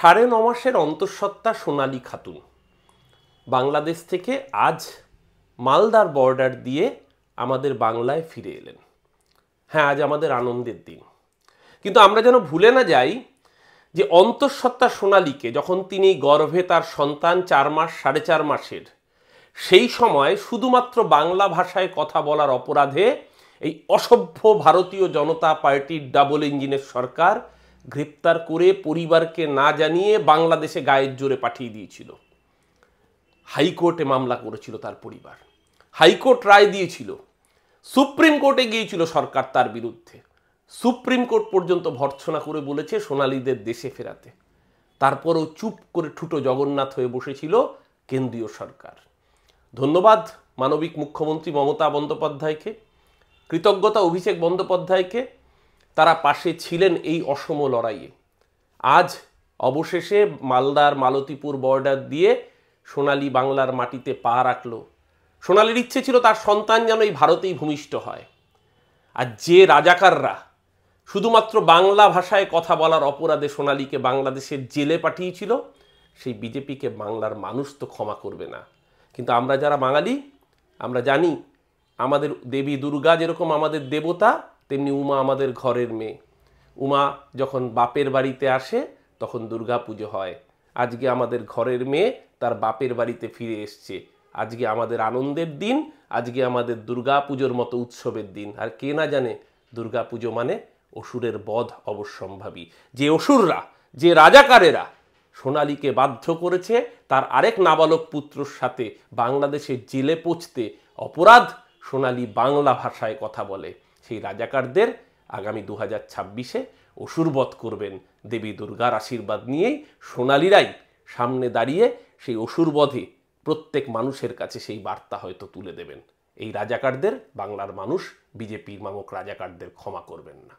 9.5 মাসের অন্তঃসত্ত্বা সোনালী খাতুন বাংলাদেশ থেকে আজ মালদার বর্ডার দিয়ে আমাদের বাংলায় ফিরে এলেন। হ্যাঁ, আজ আমাদের আনন্দের দিন, কিন্তু আমরা যেন ভুলে না যাই যে অন্তঃসত্ত্বা সোনালীকে যখন তিনি গর্ভে তার সন্তান 4 মাস 4.5 মাসের, সেই সময় শুধুমাত্র বাংলা ভাষায় কথা বলার অপরাধে এই অসভ্য ভারতীয় জনতা পার্টির ডাবল ইঞ্জিনের সরকার গ্রেপ্তার করে পরিবারকে না জানিয়ে বাংলাদেশে গায়ের জোরে পাঠিয়ে দিয়েছিল। হাইকোর্টে মামলা করেছিল তার পরিবার, হাইকোর্ট রায় দিয়েছিল, সুপ্রিম কোর্টে গিয়েছিল সরকার তার বিরুদ্ধে, সুপ্রিম কোর্ট পর্যন্ত ভর্ৎসনা করে বলেছে সোনালীদের দেশে ফেরাতে। তারপরেও চুপ করে ঠুটো জগন্নাথ হয়ে বসেছিল কেন্দ্রীয় সরকার। ধন্যবাদ মানবিক মুখ্যমন্ত্রী মমতা বন্দ্যোপাধ্যায়কে, কৃতজ্ঞতা অভিষেক বন্দ্যোপাধ্যায়কে, তারা পাশে ছিলেন এই অসম লড়াইয়ে। আজ অবশেষে মালদার মালতীপুর বর্ডার দিয়ে সোনালী বাংলার মাটিতে পা রাখল। সোনালীর ইচ্ছে ছিল তার সন্তান যেন এই ভারতেই ভূমিষ্ঠ হয়। আর যে রাজাকাররা শুধুমাত্র বাংলা ভাষায় কথা বলার অপরাধে সোনালীকে বাংলাদেশের জেলে পাঠিয়েছিল, সেই বিজেপিকে বাংলার মানুষ তো ক্ষমা করবে না। কিন্তু আমরা যারা বাঙালি, আমরা জানি আমাদের দেবী দুর্গা যেরকম আমাদের দেবতা, তেমনি উমা আমাদের ঘরের মেয়ে। উমা যখন বাপের বাড়িতে আসে তখন দুর্গা পুজো হয়। আজকে আমাদের ঘরের মেয়ে তার বাপের বাড়িতে ফিরে এসছে। আজকে আমাদের আনন্দের দিন, আজকে আমাদের দুর্গা পুজোর মতো উৎসবের দিন। আর কে না জানে দুর্গা পুজো মানে অসুরের বধ অবশ্যম্ভাবী। যে অসুররা, যে রাজাকারেরা সোনালীকে বাধ্য করেছে তার আরেক নাবালক পুত্রর সাথে বাংলাদেশের জেলে পৌঁছতে, অপরাধ সোনালী বাংলা ভাষায় কথা বলে, সেই রাজাকারদের আগামী 2026-এ অসুরবধ করবেন দেবী দুর্গার আশীর্বাদ নিয়েই সোনালীরাই সামনে দাঁড়িয়ে সেই অসুরবধে প্রত্যেক মানুষের কাছে সেই বার্তা হয়তো তুলে দেবেন। এই রাজাকারদের বাংলার মানুষ, বিজেপির মামক রাজাকারদের ক্ষমা করবেন না।